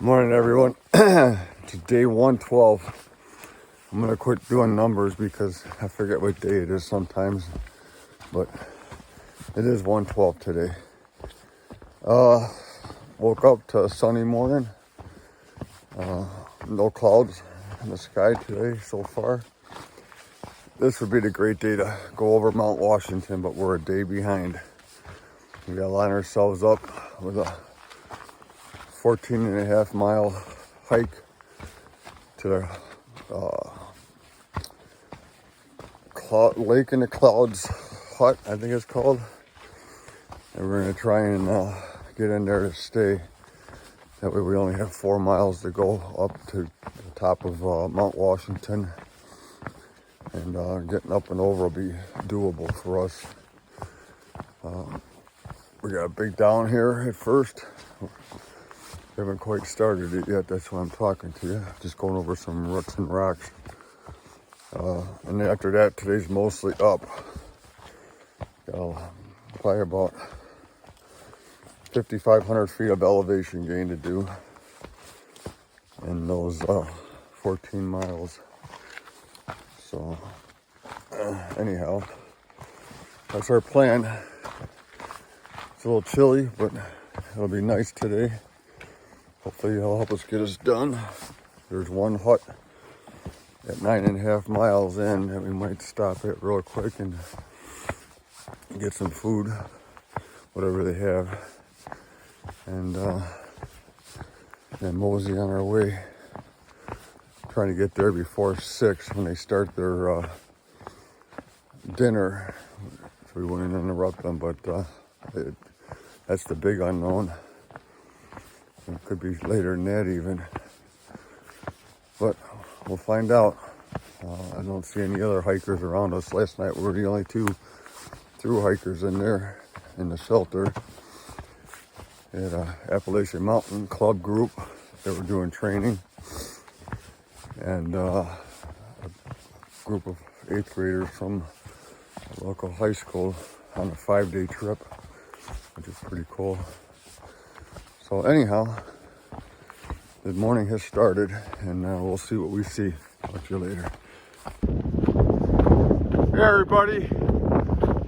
Morning, everyone. It's day 112. I'm gonna quit doing numbers because I forget what day it is sometimes, but it is 112 today. Woke up to a sunny morning. No clouds in the sky today so far. This would be the great day to go over Mount Washington, but we're a day behind. We gotta line ourselves up with a 14.5-mile hike to the Lake in the Clouds hut, I think it's called. And we're gonna try and get in there to stay. That way we only have 4 miles to go up to the top of Mount Washington. And getting up and over will be doable for us. We got a big down here at first. Haven't quite started it yet, that's why I'm talking to you. Just going over some roots and rocks. And after that, today's mostly up. Got probably about 5,500 feet of elevation gain to do in those 14 miles. So, anyhow, that's our plan. It's a little chilly, but it'll be nice today. Hopefully it'll help us get us done. There's one hut at 9.5 miles in that we might stop at real quick and get some food, whatever they have, and then mosey on our way. Trying to get there before 6 when they start their dinner, so we wouldn't interrupt them, but that's the big unknown. It could be later than that even, but we'll find out. I don't see any other hikers around us. Last night we were the only two thru hikers in there in the shelter. They had a Appalachian Mountain Club group that were doing training, and a group of 8th graders from a local high school on a 5-day trip, which is pretty cool. So anyhow, the morning has started, and we'll see what we see. Talk to you later. Hey everybody,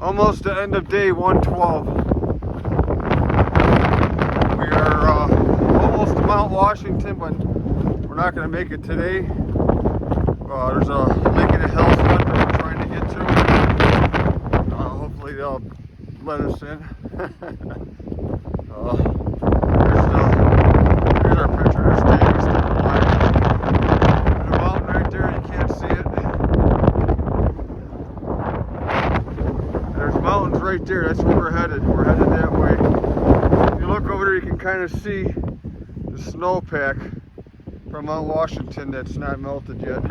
almost the end of day 112. We are almost to Mount Washington, but we're not going to make it today. There's a lake in the hills that we're trying to get to. Hopefully they'll let us in. Here's our picture. There's There's a mountain right there. You can't see it. There's mountains right there. That's where we're headed. We're headed that way. If you look over there, you can kind of see the snowpack from Mount Washington that's not melted yet.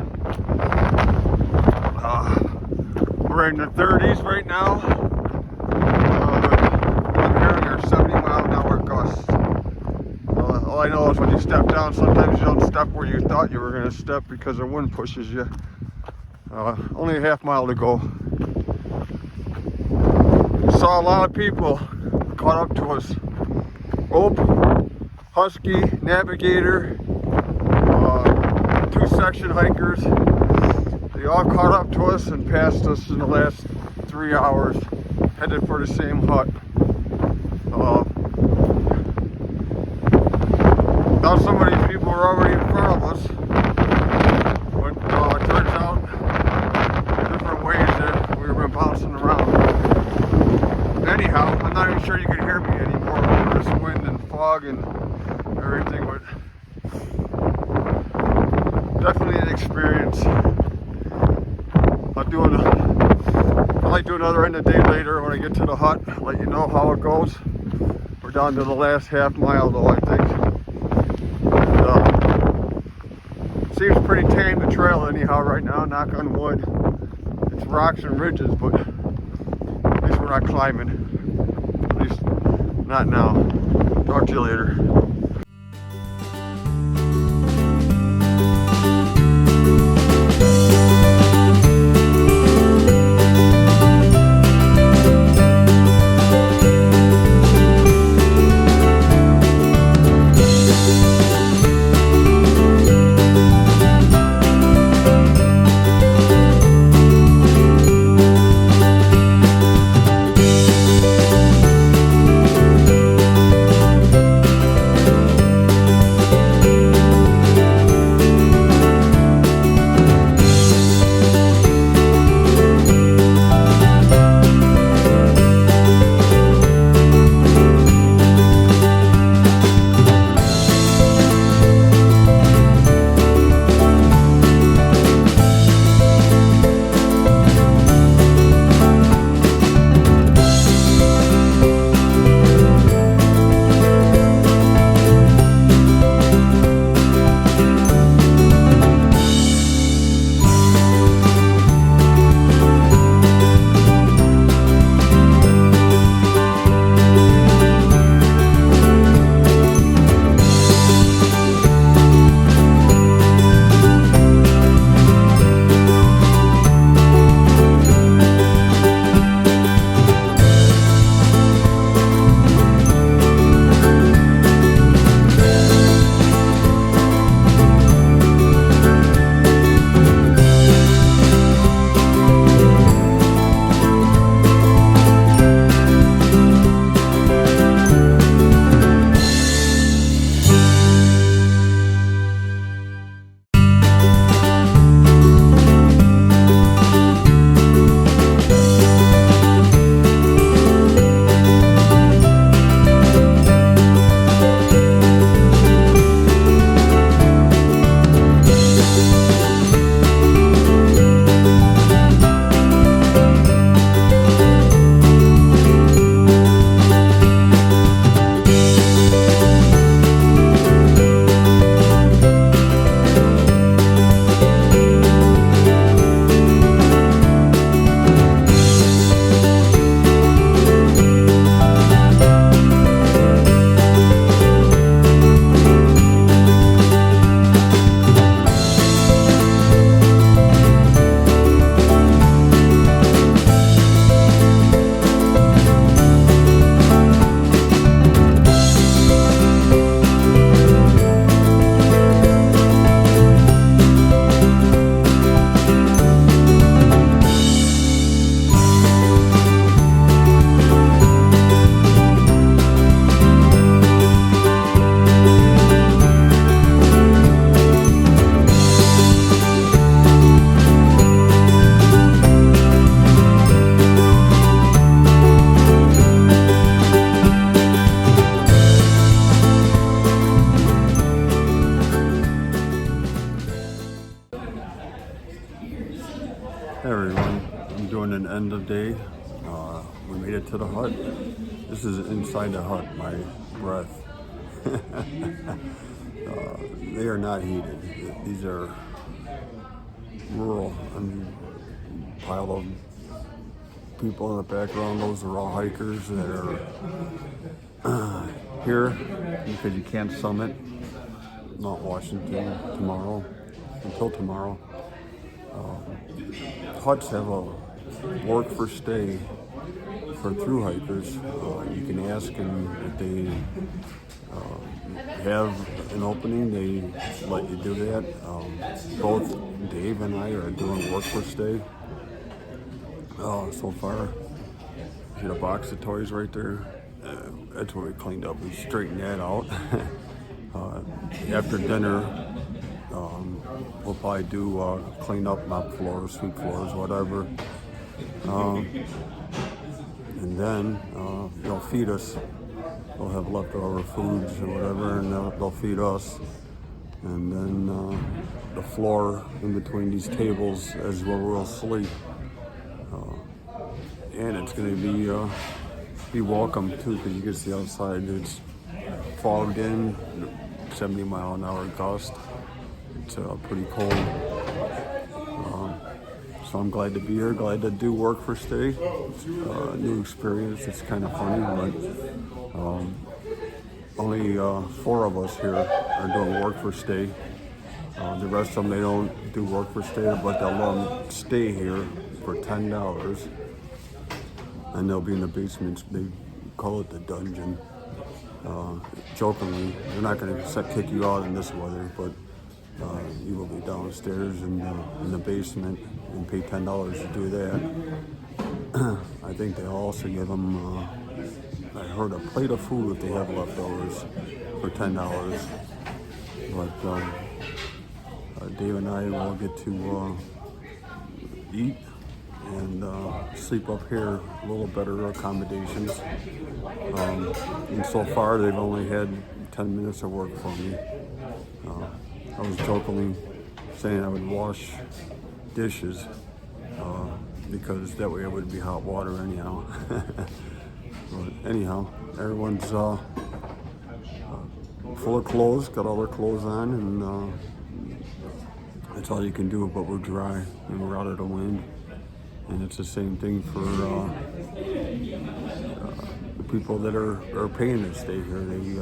We're in the 30s right now. I'm hearing there's 70-mile-an-hour gusts. All I know is when you step down, sometimes you don't step where you thought you were going to step because the wind pushes you. Only a half mile to go. Saw a lot of people caught up to us. Ope, Husky, Navigator, 2-section hikers. They all caught up to us and passed us in the last 3 hours, headed for the same hut. Now some of these people were already in front of us, but it turns out different ways that we've been bouncing around. Anyhow, I'm not even sure you can hear me anymore with this wind and fog and everything, but definitely an experience. I might do another end of day later when I get to the hut, let you know how it goes. We're down to the last half mile though, I think. Seems pretty tame, the trail anyhow right now, knock on wood. It's rocks and ridges, but at least we're not climbing. At least not now. Talk to you later. end of the day. We made it to the hut. This is inside the hut, my breath. They are not heated. These are rural. I mean, pile of people in the background, those are all hikers that are here because you can't summit Mount Washington until tomorrow. Huts have a work for stay for thru hikers. You can ask them if they have an opening, they let you do that. Both Dave and I are doing work for stay. So far, see the box of toys right there? That's what we cleaned up. We straightened that out. After dinner, we'll probably do clean up, mop floors, sweep floors, whatever. And then they'll feed us. They'll have leftover foods or whatever, and they'll feed us. And then the floor in between these tables is where we'll sleep. And it's going to be welcome too, because you can see outside it's fogged in, 70-mile-an-hour gust. It's pretty cold. So I'm glad to be here, glad to do work for stay. New experience. It's kind of funny, but only 4 of us here are doing work for stay. The rest of them, they don't do work for stay, but they'll let them stay here for $10. And they'll be in the basement. They call it the dungeon. Jokingly, they're not going to kick you out in this weather, but you will be downstairs in the basement and pay $10 to do that. I think they also give them, I heard, a plate of food if they have leftovers for $10. But Dave and I will get to eat and sleep up here, a little better accommodations. And so far, they've only had 10 minutes of work for me. I was jokingly saying I would wash dishes because that way it would be hot water anyhow. But anyhow, everyone's full of clothes, got all their clothes on, and that's all you can do, but we're dry and we're out of the wind. And it's the same thing for the people that are paying to stay here. They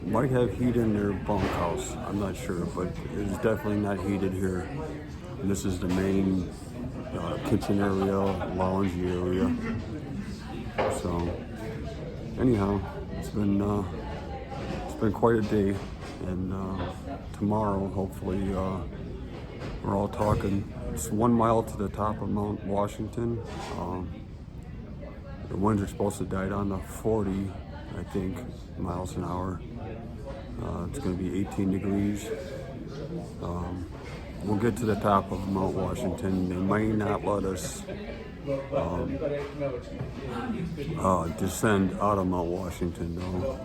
might have heat in their bunkhouse, I'm not sure, but it's definitely not heated here. And this is the main kitchen area, lounge area. So anyhow, it's been quite a day, and tomorrow hopefully we're all talking. It's 1 mile to the top of Mount Washington. The winds are supposed to die down to 40, I think, miles an hour. It's going to be 18 degrees. We'll get to the top of Mount Washington. They might not let us descend out of Mount Washington, though.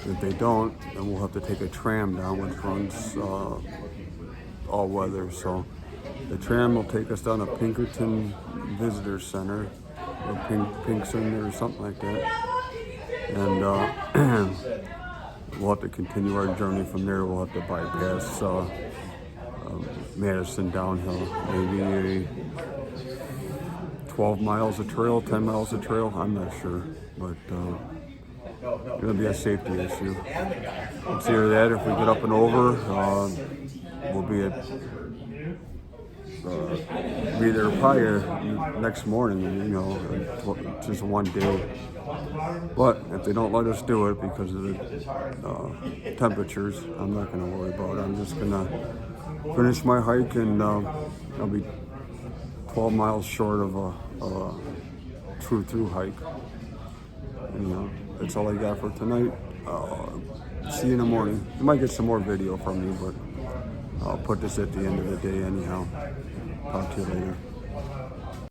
If they don't, then we'll have to take a tram down, which runs all weather. So the tram will take us down to Pinkerton Visitor Center, or Pinkson or something like that. And we'll have to continue our journey from there. We'll have to bypass Madison downhill, maybe 12 miles of trail, 10 miles of trail, I'm not sure, but it'll be a safety issue. It's either that, if we get up and over, we'll be there probably next morning, just one day. But if they don't let us do it because of the temperatures, I'm not going to worry about it. I'm just going to finish my hike, and I'll be 12 miles short of a true thru hike. And that's all I got for tonight. See you in the morning. You might get some more video from me, but I'll put this at the end of the day anyhow. Talk to you later.